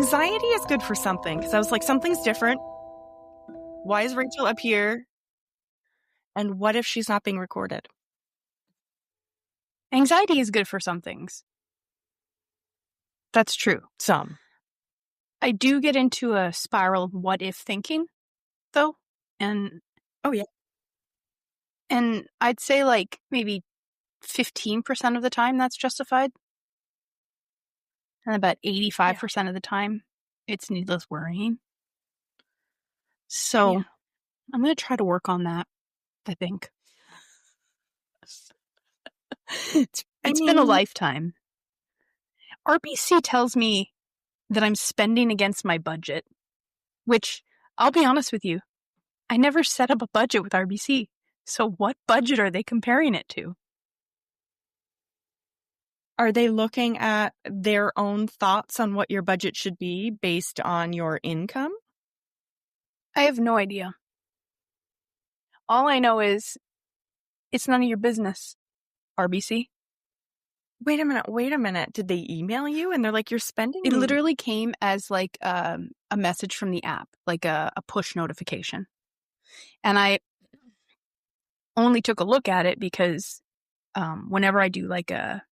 Anxiety is good for something, because I was like, something's different. Why is Rachel up here? And what if she's not being recorded? Anxiety is good for some things. That's true. Some. I do get into a spiral of what if thinking, though. And Oh, yeah. And I'd say like maybe 15% of the time that's justified. And about 85% of the time, it's needless worrying. So I'm going to try to work on that, I think. It's been a lifetime. RBC tells me that I'm spending against my budget, which, I'll be honest with you, I never set up a budget with RBC. So what budget are they comparing it to? Are they looking at their own thoughts on what your budget should be based on your income? I have no idea. All I know is it's none of your business, RBC. Wait a minute. Did they email you and they're like, you're spending? It literally came as like a message from the app, like a push notification. And I only took a look at it because whenever I do like a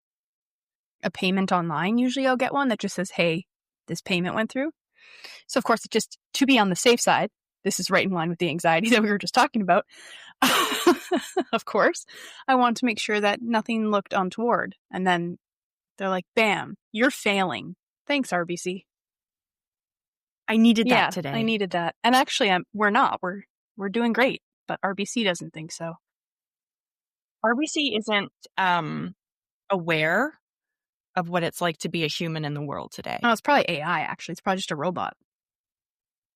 payment online, usually I'll get one that just says, hey, this payment went through. So of course, just to be on the safe side, this is right in line with the anxiety that we were just talking about. Of course, I want to make sure that nothing looked untoward. And then they're like, bam, you're failing. Thanks, RBC. I needed that today. I needed that. And actually, we're not. We're doing great, but RBC doesn't think so. RBC isn't aware of what it's like to be a human in the world today. No, it's probably AI, actually. It's probably just a robot.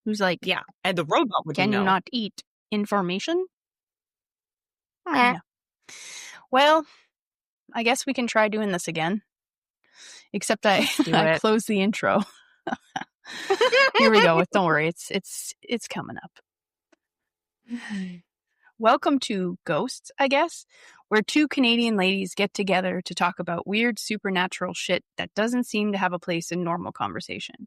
Who's like, yeah, and the robot would can know. You not eat information? Yeah. Well, I guess we can try doing this again. Except I closed the intro. Here we go. Don't worry. It's coming up. Welcome to Ghosts, I guess, where two Canadian ladies get together to talk about weird supernatural shit that doesn't seem to have a place in normal conversation.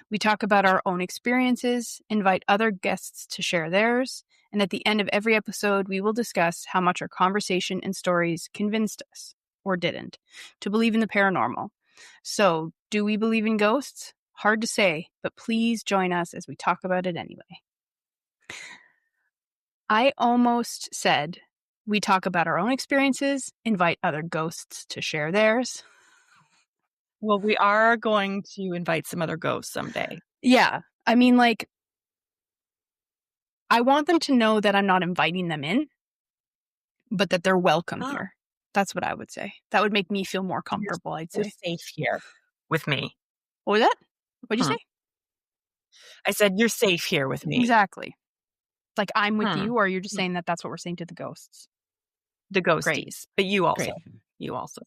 We talk about our own experiences, invite other guests to share theirs, and at the end of every episode, we will discuss how much our conversation and stories convinced us, or didn't, to believe in the paranormal. So, do we believe in ghosts? Hard to say, but please join us as we talk about it anyway. I almost said we talk about our own experiences, invite other ghosts to share theirs. Well, we are going to invite some other ghosts someday. Yeah. I mean, like, I want them to know that I'm not inviting them in, but that they're welcome here. That's what I would say. That would make me feel more comfortable, I'd say. You're safe here with me. What was that? What'd you say? I said, you're safe here with me. Exactly. Like, I'm with you, or you're just saying that that's what we're saying to the ghosts? The ghosties. Great. But you also. Great. You also.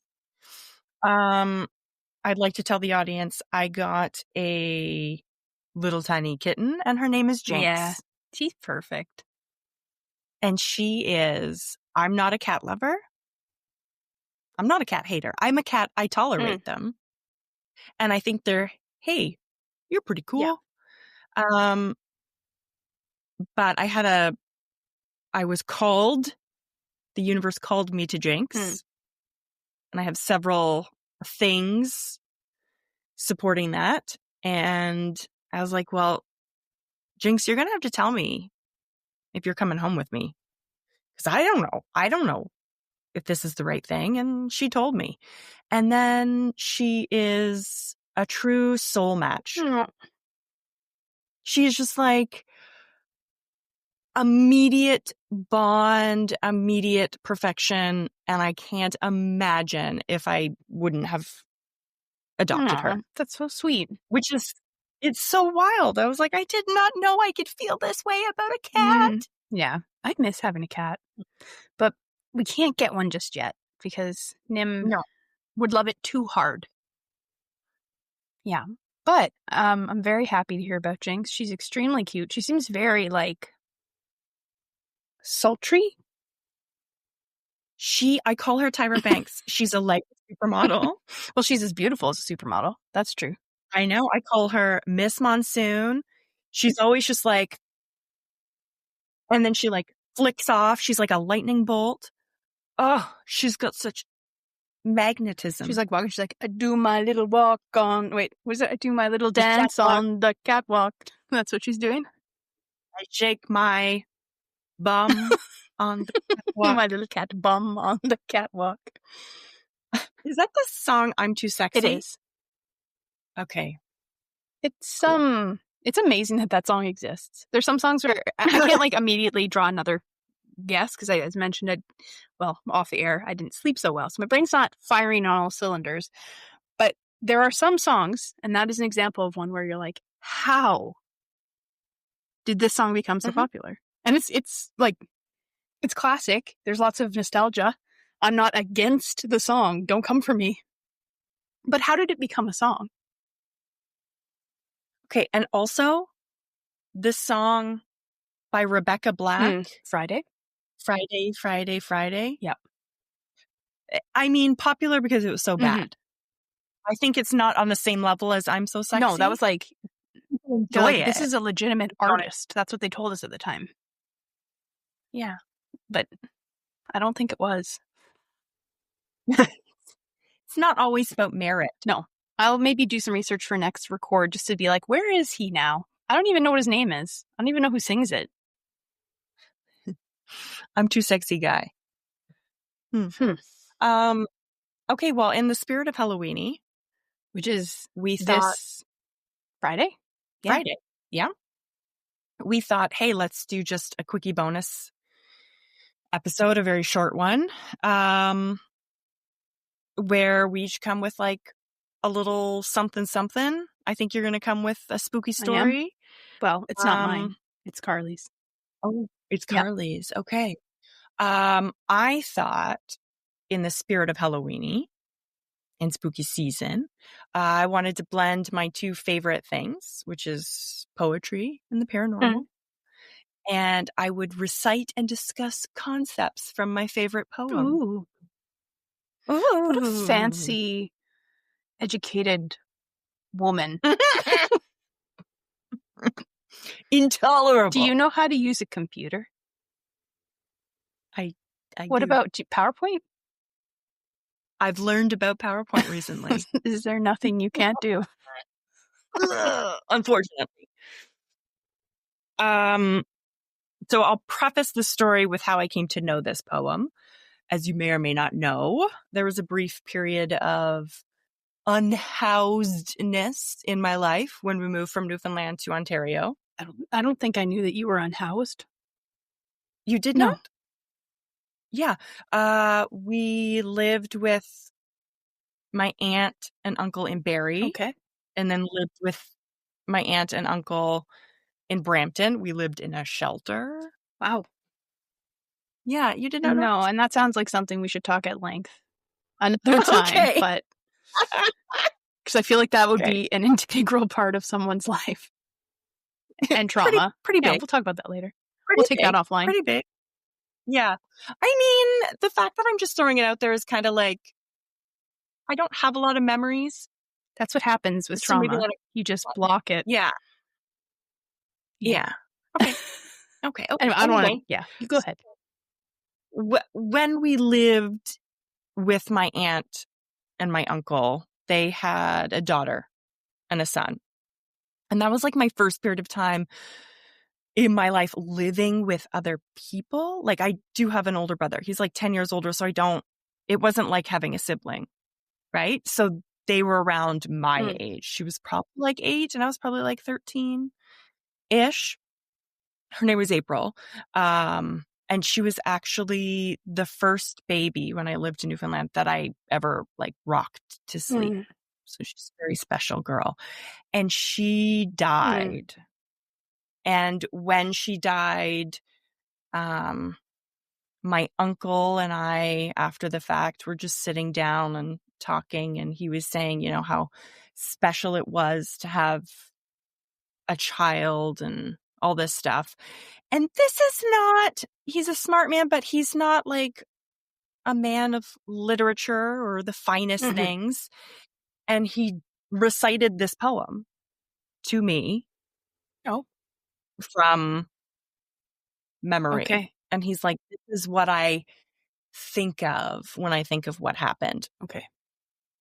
I'd like to tell the audience I got a little tiny kitten, and her name is Jinx. Yeah. She's perfect. And she is, I'm not a cat lover. I'm not a cat hater. I'm a cat. I tolerate them. And I think they're, hey, you're pretty cool. Yeah. But I was called, the universe called me to Jinx. And I have several things supporting that. And I was like, well, Jinx, you're going to have to tell me if you're coming home with me. Because I don't know if this is the right thing. And she told me. And then she is a true soul match. She's just like immediate bond, immediate perfection. And I can't imagine if I wouldn't have adopted her. That's so sweet. Which is, it's so wild. I was like, I did not know I could feel this way about a cat. Yeah, I'd miss having a cat. But we can't get one just yet because Nim would love it too hard. Yeah. But I'm very happy to hear about Jinx. She's extremely cute. She seems very, like, sultry. I call her Tyra Banks. She's a light supermodel. Well, she's as beautiful as a supermodel. That's true. I know. I call her Miss Monsoon. She's always just like, and then she like flicks off. She's like a lightning bolt. Oh, she's got such magnetism. She's like walking. She's like, I do my little walk on. Wait, was it? I do my little dance on the catwalk. That's what she's doing. I shake my bum on the catwalk. My little cat bum on the catwalk. Is that the song I'm Too Sexy? It is. Okay. It's it's amazing that song exists. There's some songs where I can't like immediately draw another guess because as mentioned, off the air, I didn't sleep so well. So my brain's not firing on all cylinders. But there are some songs, and that is an example of one where you're like, how did this song become so popular? And it's like, it's classic. There's lots of nostalgia. I'm not against the song. Don't come for me. But how did it become a song? Okay, and also this song by Rebecca Black. Friday. Yep. I mean, popular because it was so bad. I think it's not on the same level as I'm So Sexy. No, that was like, enjoy it. This is a legitimate artist. That's what they told us at the time. Yeah. But I don't think it was. It's not always about merit. No. I'll maybe do some research for next record just to be like, where is he now? I don't even know what his name is. I don't even know who sings it. I'm Too Sexy guy. Okay, well, in the spirit of Halloweeny, which is we thought Friday? Yeah. Friday. Yeah. We thought, hey, let's do just a quickie bonus episode, a very short one, where we each come with like a little something. I think you're going to come with a spooky story. Well, it's not mine. It's Carly's. Oh, it's Carly's. Yep. Okay. I thought in the spirit of Halloweeny and spooky season, I wanted to blend my two favorite things, which is poetry and the paranormal. And I would recite and discuss concepts from my favorite poem. Ooh. What a fancy, educated woman. Intolerable. Do you know how to use a computer? What about PowerPoint? I've learned about PowerPoint recently. Is there nothing you can't do? Unfortunately. So I'll preface the story with how I came to know this poem. As you may or may not know, there was a brief period of unhousedness in my life when we moved from Newfoundland to Ontario. I don't think I knew that you were unhoused. You did not? Yeah. We lived with my aunt and uncle in Barrie. Okay. And then lived with my aunt and uncle in Brampton. We lived in a shelter. Wow. Yeah, you did not know. No, and that sounds like something we should talk at length another time. But because I feel like that would be an integral part of someone's life and trauma. Pretty big. We'll talk about that later. We'll take that offline. Pretty big. Yeah. I mean, the fact that I'm just throwing it out there is kind of like, I don't have a lot of memories. That's what happens with trauma. You just block it. Yeah. Okay. Okay. Anyway, I don't want to. Yeah, you go ahead. When we lived with my aunt and my uncle, they had a daughter and a son. And that was like my first period of time in my life living with other people. Like I do have an older brother. He's like 10 years older. So it wasn't like having a sibling. Right. So they were around my age. She was probably like 8 and I was probably like 13-ish. Her name was April. And she was actually the first baby when I lived in Newfoundland that I ever like rocked to sleep. So she's a very special girl. And she died. And when she died, my uncle and I, after the fact, were just sitting down and talking. And he was saying, you know, how special it was to have a child and all this stuff. And this is not, he's a smart man, but he's not like a man of literature or the finest things. And he recited this poem to me. Oh. From memory. Okay. And he's like, this is what I think of when I think of what happened. Okay.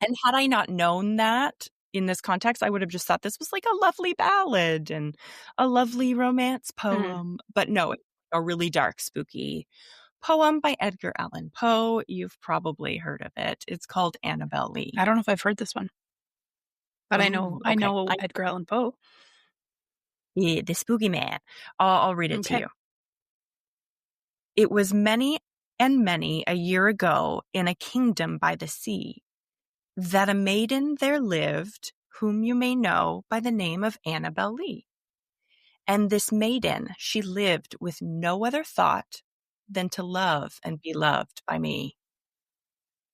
And had I not known that in this context, I would have just thought this was like a lovely ballad and a lovely romance poem. But no, it's a really dark, spooky poem by Edgar Allan Poe. You've probably heard of it. It's called Annabel Lee. I don't know if I've heard this one. But I know okay. Edgar Allan Poe. Yeah, the spooky man. I'll read it to you. It was many and many a year ago in a kingdom by the sea that a maiden there lived whom you may know by the name of Annabel Lee. And this maiden, she lived with no other thought than to love and be loved by me.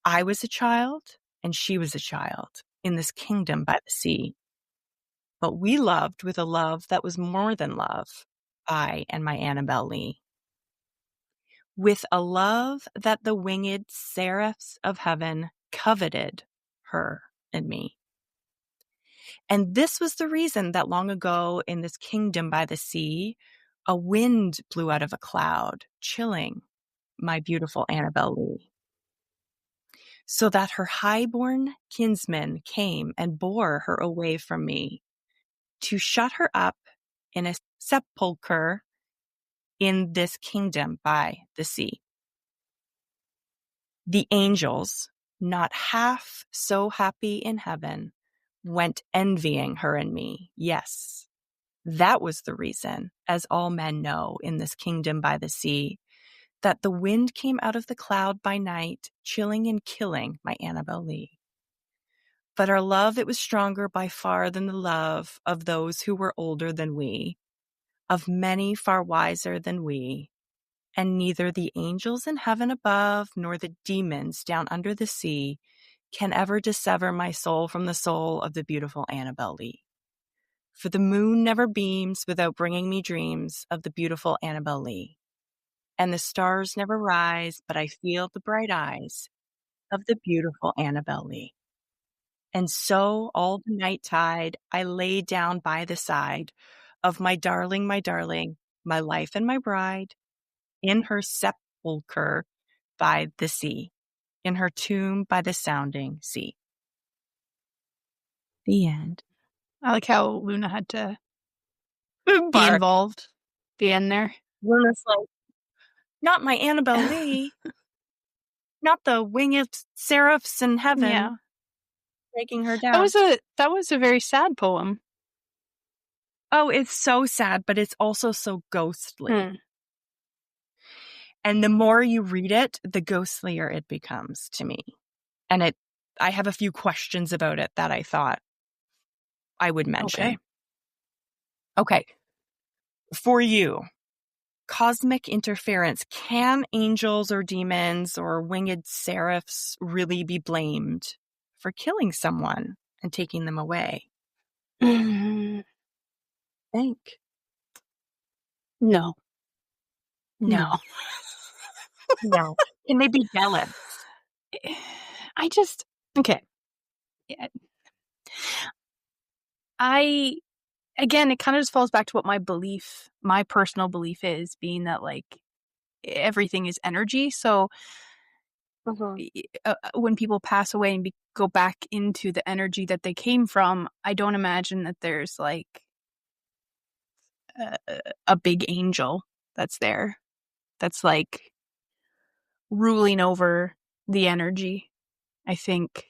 I was a child and she was a child in this kingdom by the sea. But we loved with a love that was more than love, I and my Annabel Lee. With a love that the winged seraphs of heaven coveted her and me. And this was the reason that long ago in this kingdom by the sea, a wind blew out of a cloud, chilling my beautiful Annabel Lee. So that her highborn kinsmen came and bore her away from me to shut her up in a sepulchre in this kingdom by the sea. The angels, not half so happy in heaven, went envying her and me. Yes, that was the reason, as all men know in this kingdom by the sea, that the wind came out of the cloud by night, chilling and killing my Annabel Lee. But our love, it was stronger by far than the love of those who were older than we, of many far wiser than we, and neither the angels in heaven above nor the demons down under the sea can ever dissever my soul from the soul of the beautiful Annabel Lee. For the moon never beams without bringing me dreams of the beautiful Annabel Lee. And the stars never rise, but I feel the bright eyes of the beautiful Annabel Lee. And so all the night tide, I lay down by the side of my darling, my life and my bride, in her sepulchre by the sea, in her tomb by the sounding sea. The end. I like how Luna had to be Bark. involved, be in there. Luna's like, not my Annabel Lee, not the winged seraphs in heaven taking her down. That was a very sad poem. Oh, it's so sad, but it's also so ghostly. And the more you read it, the ghostlier it becomes to me. And I have a few questions about it that I thought I would mention. Okay. For you, cosmic interference. Can angels or demons or winged seraphs really be blamed for killing someone and taking them away? Think. No. No. No. Can they be jealous? Okay. Again, it kind of just falls back to what my personal belief is, being that like everything is energy. So when people pass away and go back into the energy that they came from, I don't imagine that there's like a big angel that's there, that's like ruling over the energy, I think.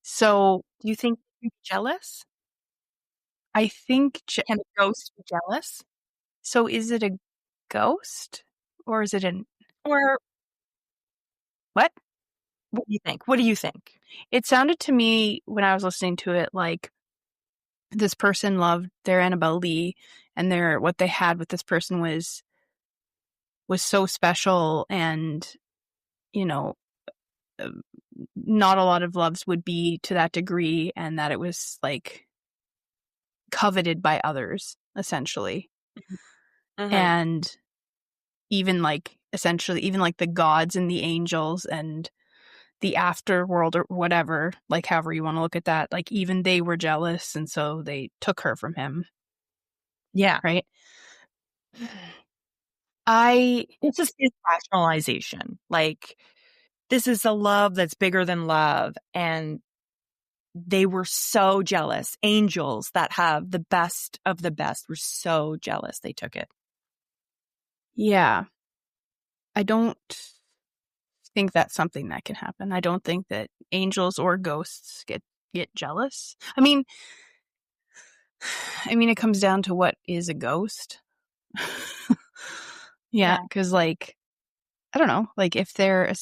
So, do you think you're jealous? I think... Can a ghost be jealous? So is it a ghost? Or is it Or... What? What do you think? What do you think? It sounded to me, when I was listening to it, like this person loved their Annabel Lee, and what they had with this person was so special, and, you know, not a lot of loves would be to that degree, and that it was like coveted by others, essentially. And even like essentially even like the gods and the angels and the afterworld or whatever, like however you want to look at that, like even they were jealous and so they took her from him, Yeah. right? I It's just his rationalization. Like, this is a love that's bigger than love. And they were so jealous. Angels that have the best of the best were so jealous they took it. Yeah. I don't think that's something that can happen. I don't think that angels or ghosts get jealous. I mean, it comes down to what is a ghost. Yeah, because like I don't know, like if they're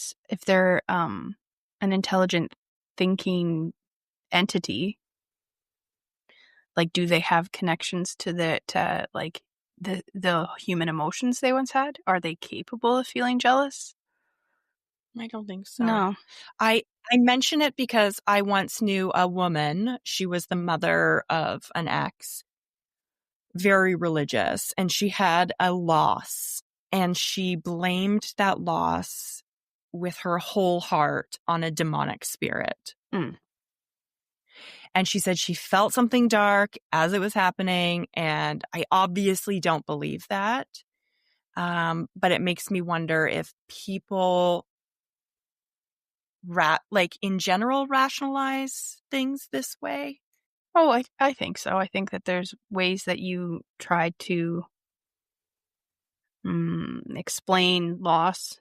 an intelligent thinking entity, like do they have connections to the human emotions they once had? Are they capable of feeling jealous? I don't think so. No. I mention it because I once knew a woman. She was the mother of an ex, very religious, and she had a loss, and she blamed that loss with her whole heart on a demonic spirit. Mm. And she said she felt something dark as it was happening, and I obviously don't believe that. But it makes me wonder if people like in general rationalize things this way. Oh, I think so. I think that there's ways that you try to explain loss.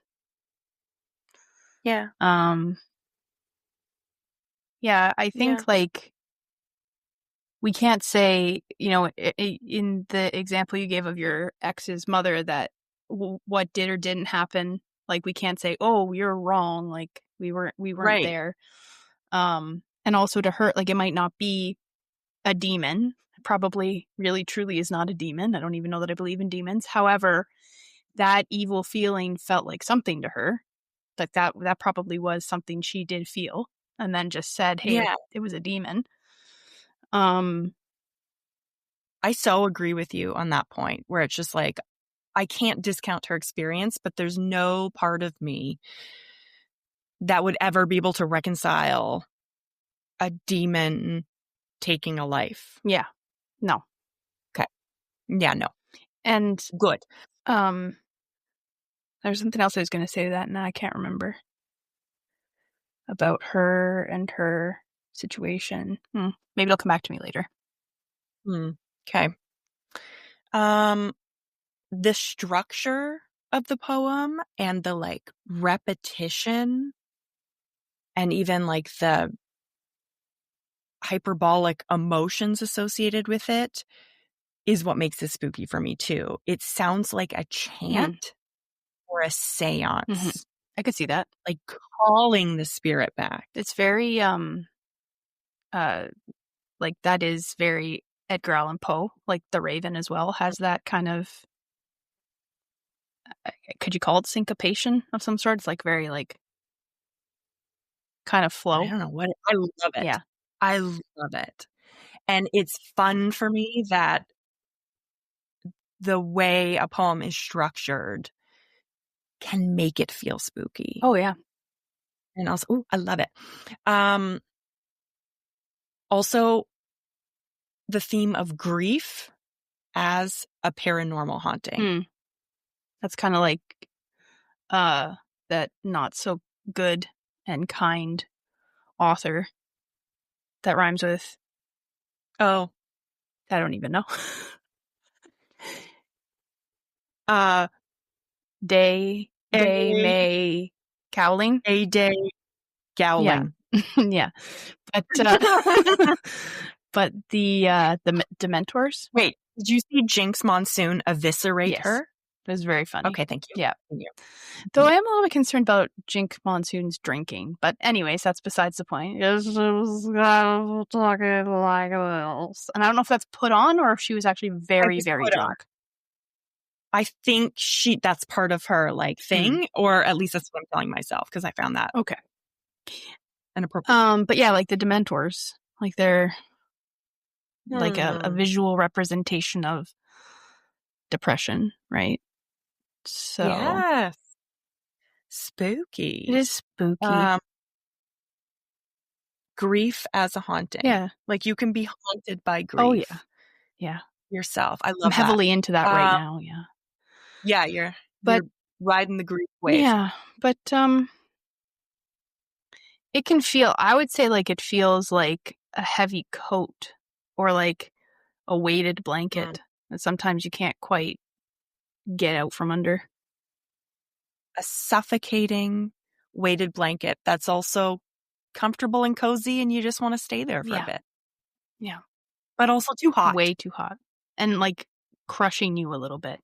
Yeah. Yeah, I think like we can't say, in the example you gave of your ex's mother that what did or didn't happen, like we can't say, "Oh, you're wrong," like we weren't Right. there. And also to her, like it might not be a demon. Probably really truly is not a demon. I don't even know that I believe in demons. However, that evil feeling felt like something to her. Like that probably was something she did feel and then just said, "Hey, Yeah. it was a demon." I so agree with you on that point where it's just like, I can't discount her experience, but there's no part of me that would ever be able to reconcile a demon taking a life. Yeah. No. Okay. Yeah, no. And Good. there's something else I was going to say to that, and I can't remember about her and her situation. Maybe it'll come back to me later. Okay. The structure of the poem and the like repetition and even like the hyperbolic emotions associated with it is what makes this spooky for me too. It sounds like a chant or a seance. I could see that. Like calling the spirit back. It's very like that is very Edgar Allan Poe, like The Raven as well has that kind of could you call it syncopation of some sort? It's like very like kind of flow. I don't know what I love it. Yeah. I love it. And it's fun for me that the way a poem is structured can make it feel spooky. Oh yeah. And also, I love it. Also, the theme of grief as a paranormal haunting. That's kind of like that not so good and kind author that rhymes with Oh, I don't even know. Day May Cowling. A day Gowling. Yeah. But but the Dementors. Wait, did you see Jinx Monsoon eviscerate her? It was very funny. Okay, thank you. Yeah. Thank you. Though I am a little bit concerned about Jink Monsoon's drinking. But anyways, that's besides the point. She was talking like this. And I don't know if that's put on or if she was actually very, very drunk. I think that's part of her like thing, or at least that's what I'm telling myself because I found that okay inappropriate. But yeah, like the Dementors, like they're like a visual representation of depression, right? So yes, spooky. it is spooky. grief as a haunting. Yeah. Like you can be haunted by grief. Oh, yeah. Yeah. Yourself. I I'm love that. heavily into that right now. Yeah. Yeah, you're riding the grief wave. Yeah, but it can feel, I would say, like it feels like a heavy coat or like a weighted blanket that sometimes you can't quite get out from under. A suffocating weighted blanket that's also comfortable and cozy, and you just want to stay there for a bit. Yeah. But also too hot. Way too hot. And like crushing you a little bit.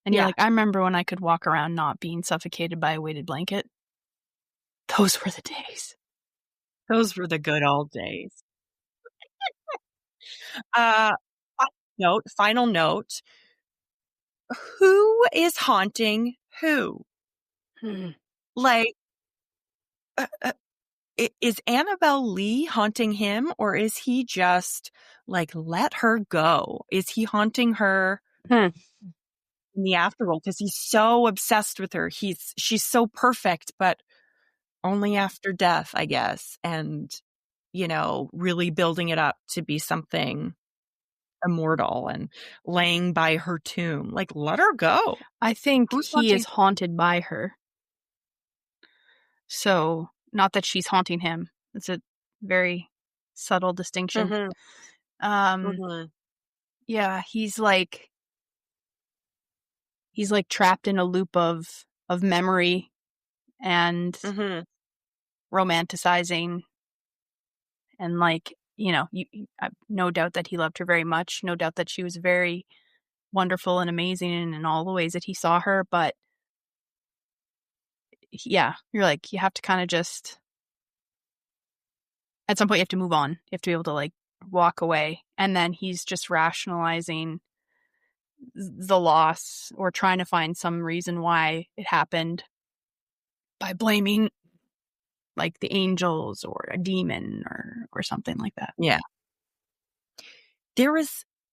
And you're like, I remember when I could walk around not being suffocated by a weighted blanket. Those were the days. Those were the good old days. Final note. Who is haunting who? Like, is Annabelle Lee haunting him, or is he just like, let her go? Is he haunting her in the afterworld? Because he's so obsessed with her. She's so perfect, but only after death, I guess. And, really building it up to be something immortal and laying by her tomb. Like, let her go. I think he is haunted by her. So, not that she's haunting him. It's a very subtle distinction. Yeah, he's like trapped in a loop of memory and romanticizing, and like, no doubt that he loved her very much, no doubt that she was very wonderful and amazing in all the ways that he saw her, but yeah, you're like, you have to kind of just, at some point you have to move on. You have to be able to like walk away. And then he's just rationalizing the loss or trying to find some reason why it happened by blaming like the angels or a demon or something like that. Yeah.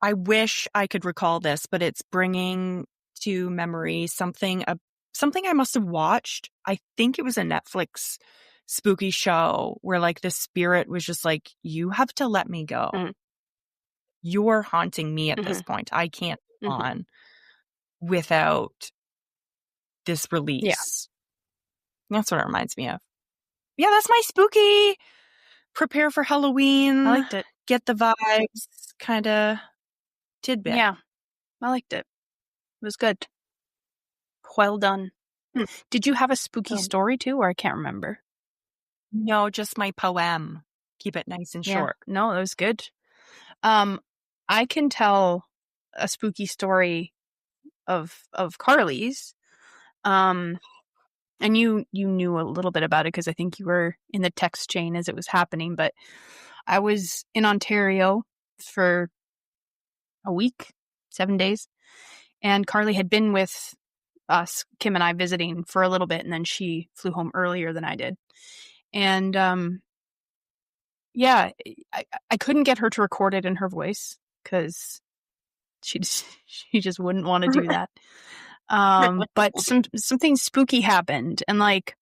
I wish I could recall this, but it's bringing to memory something I must have watched. I think it was a Netflix spooky show where like the spirit was just like, you have to let me go. You're haunting me at this point. I can't go on without this release. Yeah. That's what it reminds me of. Yeah, that's my spooky prepare for Halloween. I liked it. Get the vibes kind of tidbit. Yeah, I liked it. It was good. Well done. Did you have a spooky story too, or I can't remember? No, just my poem. Keep it nice and short. No, it was good. I can tell a spooky story of Carly's. And you knew a little bit about it because I think you were in the text chain as it was happening, but I was in Ontario for a week, 7 days, and Carly had been with us, Kim and I, visiting for a little bit, and then she flew home earlier than I did. And I couldn't get her to record it in her voice because she just wouldn't want to do that. But something spooky happened, and like,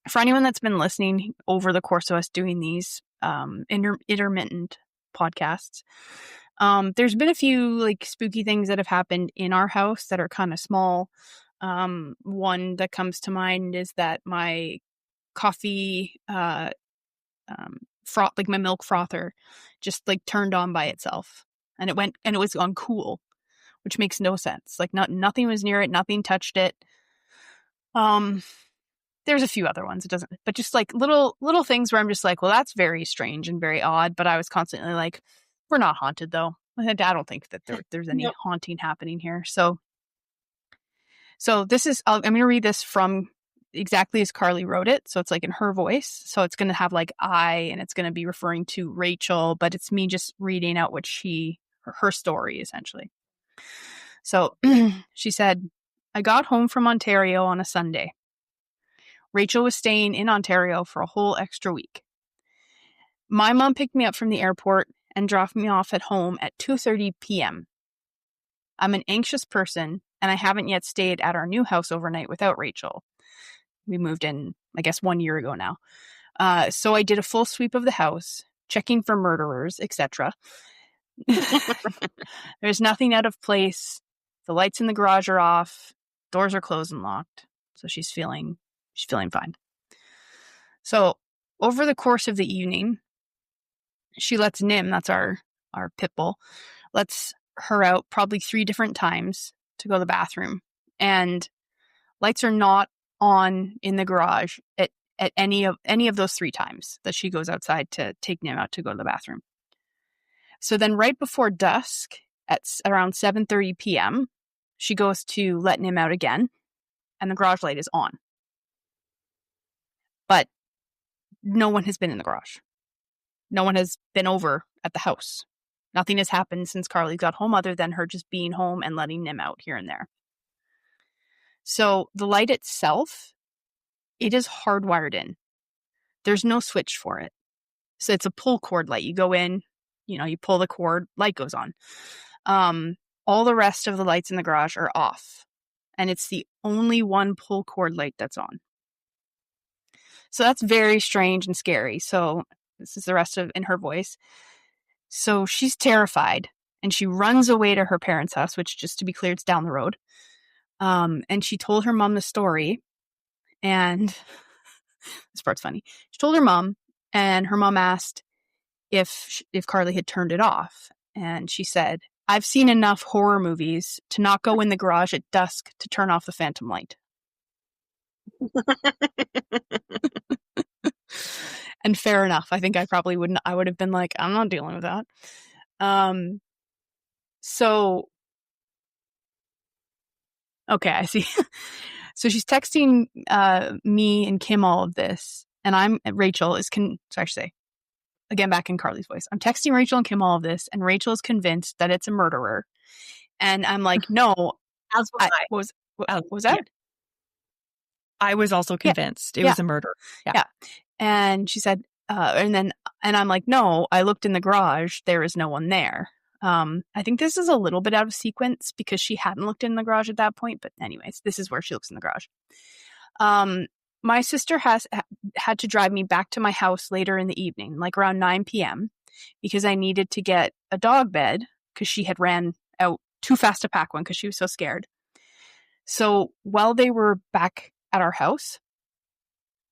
for anyone that's been listening over the course of us doing these intermittent podcasts, there's been a few like spooky things that have happened in our house that are kind of small. One that comes to mind is that my coffee froth, like my milk frother, just like turned on by itself, and it was on cool, which makes no sense. Like nothing was near it, nothing touched it. There's a few other ones. It doesn't, but just like little things where I'm just like, well, that's very strange and very odd. But I was constantly like, we're not haunted though. I don't think that there's any haunting happening here. So this is, I'm going to read this from exactly as Carly wrote it. So it's like in her voice. So it's going to have like and it's going to be referring to Rachel, but it's me just reading out what her story essentially. So she said, I got home from Ontario on a Sunday. Rachel was staying in Ontario for a whole extra week. My mom picked me up from the airport and dropped me off at home at 2:30 p.m. I'm an anxious person, and I haven't yet stayed at our new house overnight without Rachel. We moved in, I guess, 1 year ago now. So I did a full sweep of the house, checking for murderers, etc. There's nothing out of place. The lights in the garage are off. Doors are closed and locked. So she's feeling fine. So over the course of the evening, she lets Nim, that's our pit bull, lets her out probably 3 different times to go to the bathroom. And lights are not on in the garage at any of those 3 times that she goes outside to take Nim out to go to the bathroom. So then right before dusk, at around 7:30 p.m., she goes to let Nim out again, and the garage light is on. But no one has been in the garage. No one has been over at the house. Nothing has happened since Carly got home other than her just being home and letting Nim out here and there. So the light itself, it is hardwired in. There's no switch for it. So it's a pull cord light. You go in, you pull the cord, light goes on. All the rest of the lights in the garage are off. And it's the only one pull cord light that's on. So that's very strange and scary. So this is the rest of in her voice. So she's terrified and she runs away to her parents' house, which, just to be clear, it's down the road. And she told her mom the story. And this part's funny. She told her mom, and her mom asked if Carly had turned it off. And she said, "I've seen enough horror movies to not go in the garage at dusk to turn off the phantom light." And fair enough. I think I probably wouldn't. I would have been like, I'm not dealing with that. So, okay, I see. So she's texting me and Kim all of this, and Rachel is I should say, again, back in Carly's voice. I'm texting Rachel and Kim all of this, and Rachel is convinced that it's a murderer, and I'm like, no. As was I. Was that? Yeah. I was also convinced it was a murder. Yeah. And she said, and I'm like, no, I looked in the garage. There is no one there. I think this is a little bit out of sequence because she hadn't looked in the garage at that point. But anyways, this is where she looks in the garage. My sister had to drive me back to my house later in the evening, like around 9 p.m., because I needed to get a dog bed because she had ran out too fast to pack one because she was so scared. So while they were back at our house,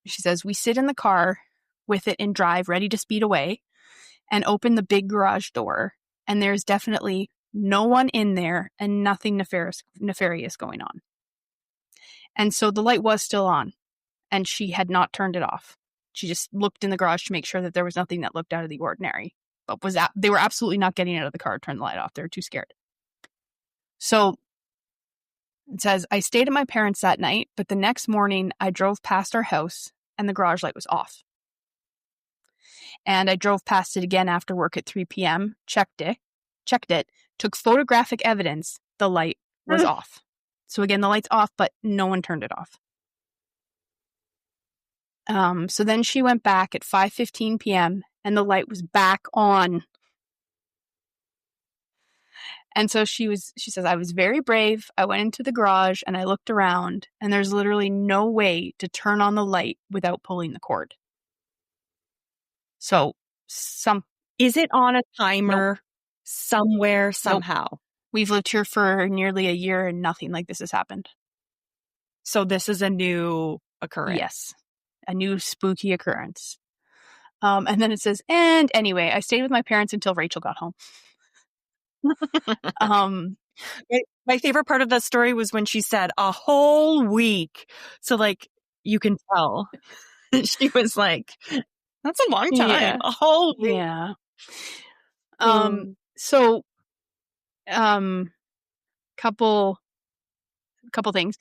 she says, we sit in the car with it in drive, ready to speed away, and open the big garage door. And there's definitely no one in there and nothing nefarious going on. And so the light was still on, and she had not turned it off. She just looked in the garage to make sure that there was nothing that looked out of the ordinary. But they were absolutely not getting out of the car to turn the light off. They were too scared. So it says, I stayed at my parents' that night, but the next morning I drove past our house and the garage light was off. And I drove past it again after work at 3 p.m., checked it, took photographic evidence. The light was off. So again, the light's off, but no one turned it off. So then she went back at 5:15 p.m. and the light was back on. And so she says, I was very brave. I went into the garage and I looked around, and there's literally no way to turn on the light without pulling the cord. So is it on a timer somewhere, somehow? Nope. We've lived here for nearly a year and nothing like this has happened. So this is a new occurrence. Yes. A new spooky occurrence. And then it says, and anyway, I stayed with my parents until Rachel got home. My favorite part of that story was when she said a whole week. So like you can tell she was like, that's a long time. Yeah. A whole week. Yeah. So couple things.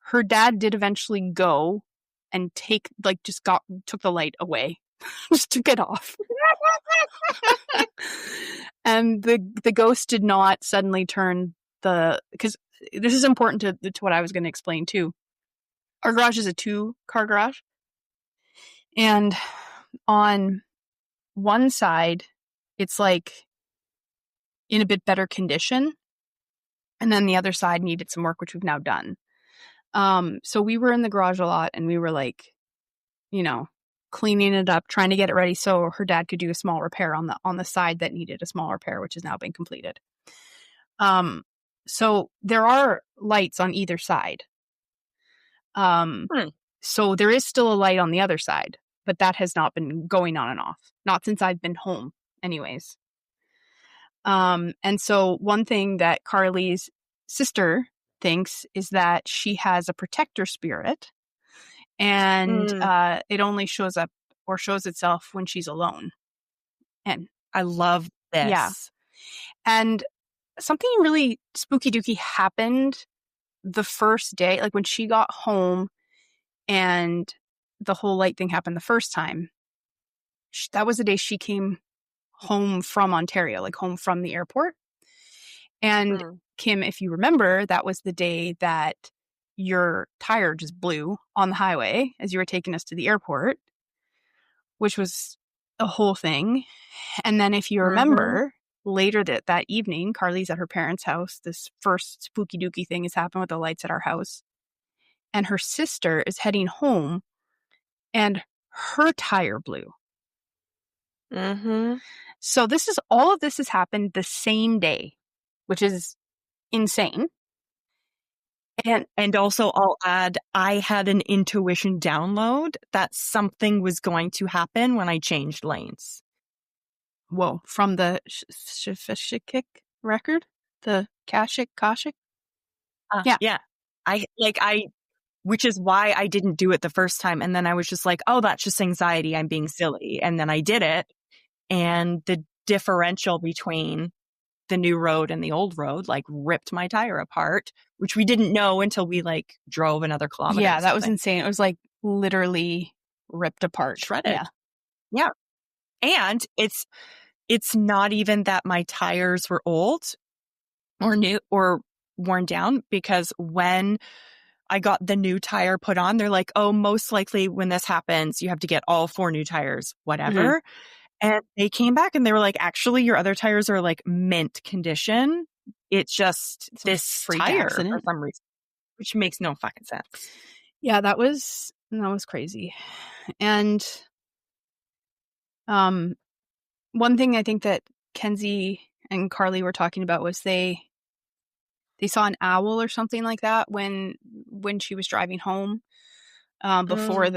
Her dad did eventually go and took the light away. Just took it off. And the ghost did not suddenly turn because this is important to what I was going to explain too. Our garage is a 2-car garage. And on one side, it's like in a bit better condition. And then the other side needed some work, which we've now done. So we were in the garage a lot, and we were like, cleaning it up, trying to get it ready so her dad could do a small repair on the side that needed a small repair, which has now been completed. So there are lights on either side. So there is still a light on the other side, but that has not been going on and off. Not since I've been home, anyways. And so one thing that Carly's sister thinks is that she has a protector spirit, and it only shows up or shows itself when she's alone. And I love this. Yeah. And something really spooky dooky happened the first day, like when she got home and the whole light thing happened the first time. That was the day she came home from Ontario, like home from the airport. And Kim, if you remember, that was the day that your tire just blew on the highway as you were taking us to the airport, which was a whole thing. And then if you remember, later that evening, Carly's at her parents' house. This first spooky dooky thing has happened with the lights at our house. And her sister is heading home and her tire blew. So all of this has happened the same day, which is insane. And also I'll add, I had an intuition download that something was going to happen when I changed lanes. Whoa, from the Shifashikik record? The Kashik? Yeah. Which is why I didn't do it the first time. And then I was just like, oh, that's just anxiety. I'm being silly. And then I did it. And the differential between the new road and the old road, like, ripped my tire apart, which we didn't know until we like drove another kilometer. Yeah, that was insane. It was like literally ripped apart. Shredded. Yeah. And it's not even that my tires were old or new or worn down, because when I got the new tire put on, they're like, oh, most likely when this happens, you have to get all 4 new tires, whatever. And they came back and they were like, actually, your other tires are like mint condition. It's just this tire accident for some reason, which makes no fucking sense. Yeah, that was crazy. And one thing I think that Kenzie and Carly were talking about was they saw an owl or something like that when she was driving home before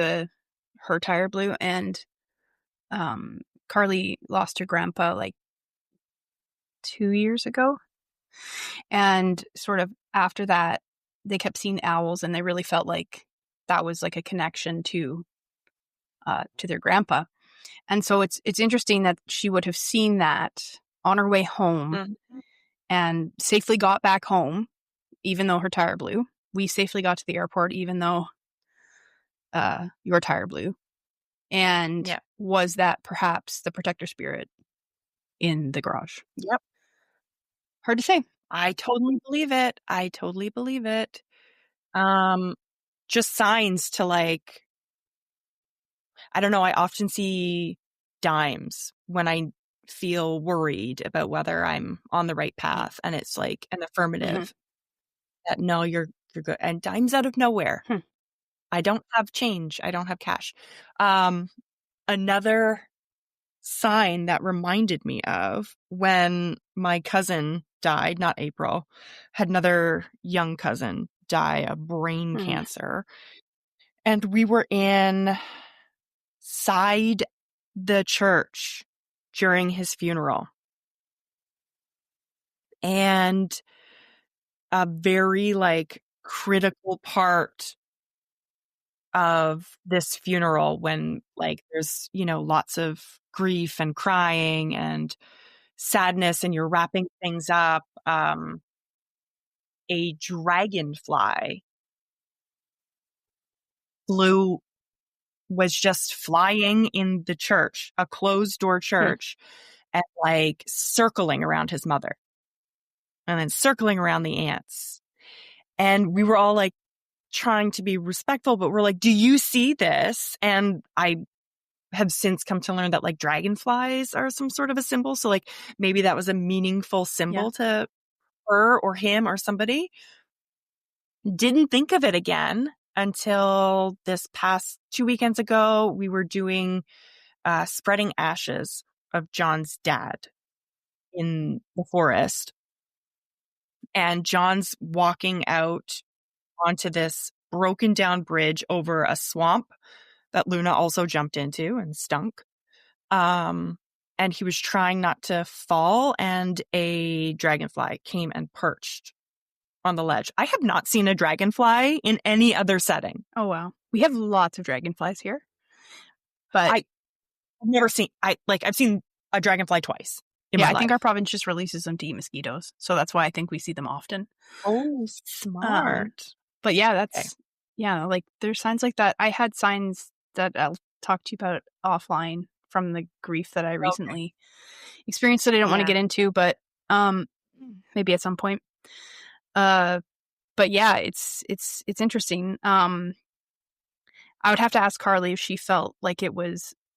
her tire blew. And Carly lost her grandpa like 2 years ago. And sort of after that, they kept seeing owls, and they really felt like that was like a connection to their grandpa. And so it's interesting that she would have seen that on her way home and safely got back home, even though her tire blew. We safely got to the airport, even though your tire blew. And was that perhaps the protector spirit in the garage? Yep. Hard to say. I totally believe it. Just signs to, like, I don't know, I often see dimes when I feel worried about whether I'm on the right path, and it's like an affirmative that no, you're good. And dimes out of nowhere. I don't have change. I don't have cash. Another sign that reminded me of when my cousin died, not April, had another young cousin die of brain cancer. And we were inside the church during his funeral. And a very, like, critical part of this funeral, when, like, there's, lots of grief and crying and sadness and you're wrapping things up, a dragonfly was just flying in the church, a closed door church, and like circling around his mother and then circling around the aunts. And we were all like trying to be respectful, but we're like, do you see this? And I have since come to learn that, like, dragonflies are some sort of a symbol. So, like, maybe that was a meaningful symbol to her or him or somebody. Didn't think of it again until this past 2 weekends ago, we were doing spreading ashes of John's dad in the forest. And John's walking out onto this broken down bridge over a swamp that Luna also jumped into and stunk. And he was trying not to fall, and a dragonfly came and perched on the ledge. I have not seen a dragonfly in any other setting. Oh, wow. We have lots of dragonflies here. But I've never seen, I've seen a dragonfly twice in my life. I think our province just releases them to eat mosquitoes. So that's why I think we see them often. Oh, smart. But yeah, that's, like there's signs like that. I had signs that I'll talk to you about offline from the grief that I recently experienced that I don't want to get into, but maybe at some point. But yeah, it's interesting. I would have to ask Carly if she felt like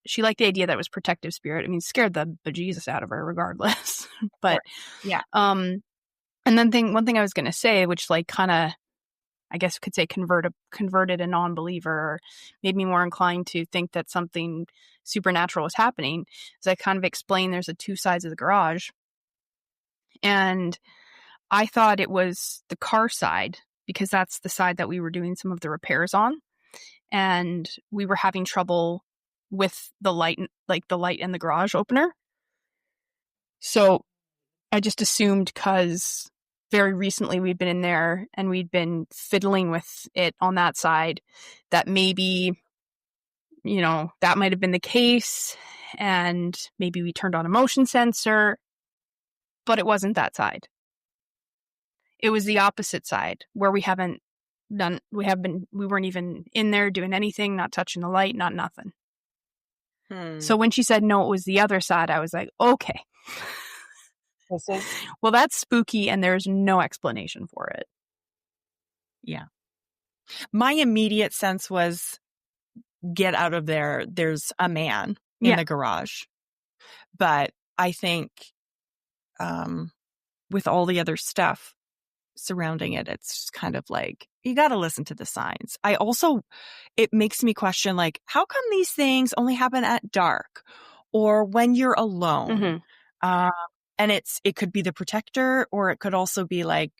she liked the idea that it was protective spirit. I mean, it scared the bejesus out of her regardless. But yeah. And then one thing I was going to say, which like kind of, I guess could say converted a non-believer, or made me more inclined to think that something supernatural was happening, is I kind of explained there's two sides of the garage. And I thought it was the car side, because that's the side that we were doing some of the repairs on. And we were having trouble with the light, like the light in the garage opener. So I just assumed, because very recently we'd been in there and we'd been fiddling with it on that side, that maybe, that might have been the case, and maybe we turned on a motion sensor, but it wasn't that side. It was the opposite side, where we weren't even in there doing anything, not touching the light, not nothing. So when she said no, it was the other side, I was like, okay. Well, that's spooky, and there's no explanation for it. Yeah. My immediate sense was, get out of there. There's a man in the garage. But I think with all the other stuff surrounding it, it's kind of like, you got to listen to the signs. It makes me question, like, how come these things only happen at dark or when you're alone? And it could be the protector, or it could also be like,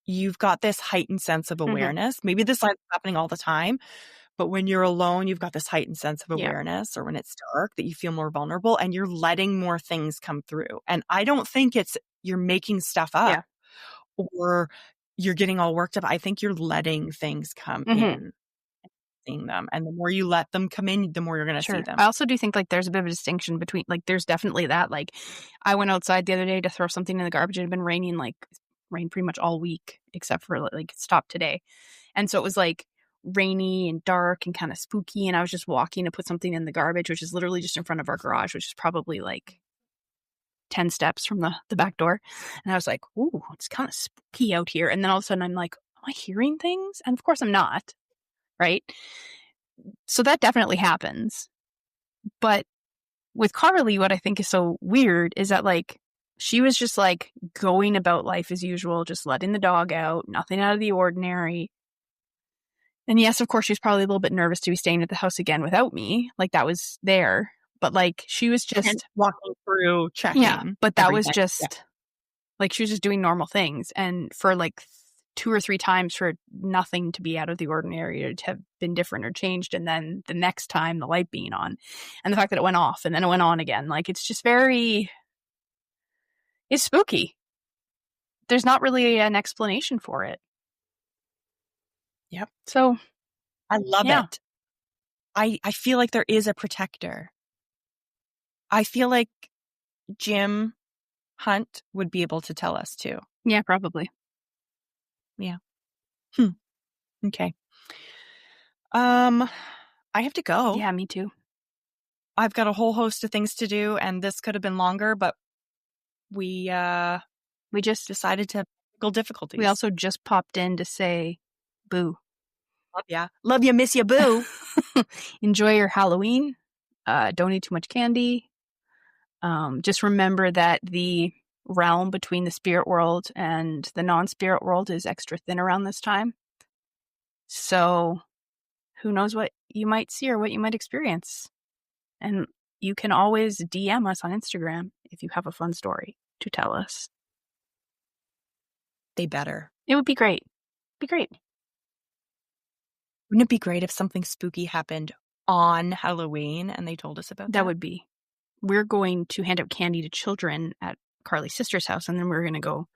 you've got this heightened sense of awareness. Maybe this is happening all the time, but when you're alone, you've got this heightened sense of awareness, or when it's dark, that you feel more vulnerable and you're letting more things come through. And I don't think it's you're making stuff up or you're getting all worked up. I think you're letting things come in. Seeing them, and the more you let them come in, the more you're going to see them. I also do think like there's a bit of a distinction between, like, there's definitely that, like, I went outside the other day to throw something in the garbage. It had been raining, rained pretty much all week except for like it stopped today, and so it was like rainy and dark and kind of spooky, and I was just walking to put something in the garbage, which is literally just in front of our garage, which is probably like 10 steps from the back door, and I was like, ooh, it's kind of spooky out here. And then all of a sudden I'm like, am I hearing things? And of course I'm not. Right? So that definitely happens. But with Carly, what I think is so weird is that, like, she was just like going about life as usual, just letting the dog out, nothing out of the ordinary. And yes, of course, she was probably a little bit nervous to be staying at the house again without me. Like, that was there. But like, she was just walking through, checking. Yeah, but that was just like, she was just doing normal things. And for like 2 or 3 times, for nothing to be out of the ordinary or to have been different or changed, and then the next time the light being on, and the fact that it went off and then it went on again, like, it's just it's spooky. There's not really an explanation for it. Yep. So I love it. I feel like there is a protector. I feel like Jim Hunt would be able to tell us too. Yeah, probably. Yeah. Okay. I have to go. Yeah, me too. I've got a whole host of things to do, and this could have been longer, but we just decided to tackle difficulties. We also just popped in to say boo. Love ya. Love ya, miss ya, boo. Enjoy your Halloween. Don't eat too much candy. Just remember that the realm between the spirit world and the non-spirit world is extra thin around this time. So who knows what you might see or what you might experience. And you can always DM us on Instagram if you have a fun story to tell us. They better. It would be great. Be great. Wouldn't it be great if something spooky happened on Halloween and they told us about that? That would be. We're going to hand out candy to children at Carly's sister's house, and then we're going to go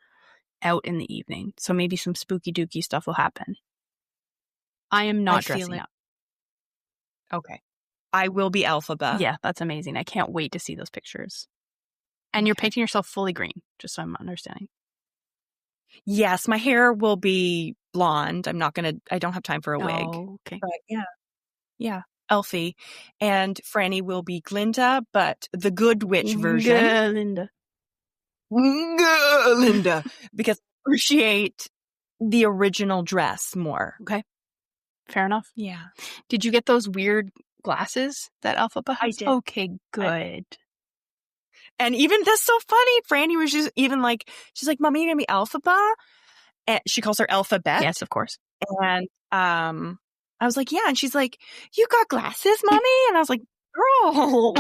out in the evening. So maybe some spooky dooky stuff will happen. I am not dressing up. Okay. I will be Elphaba. Yeah, that's amazing. I can't wait to see those pictures. And you're painting yourself fully green, just so I'm understanding. Yes, my hair will be blonde. I don't have time for a wig. Oh, okay. But yeah, Elfie. And Franny will be Glinda, but the good witch version. Glinda. Because I appreciate the original dress more. Okay. Fair enough. Yeah. Did you get those weird glasses that Elphaba has? I did. Okay, good. And even that's so funny. Franny was just even like, she's like, Mommy, you're going to be Elphaba? And she calls her Alphabet. Yes, of course. And I was like, yeah. And she's like, you got glasses, Mommy? And I was like, girl,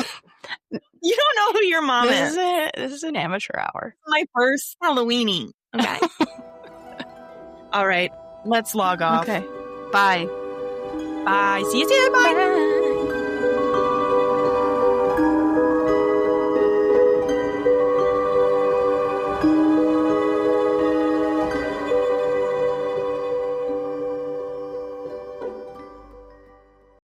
you don't know who your mom is. This is an amateur hour. My first Halloweeny. Okay. All right. Let's log off. Okay. Bye. Bye. See you soon. Bye.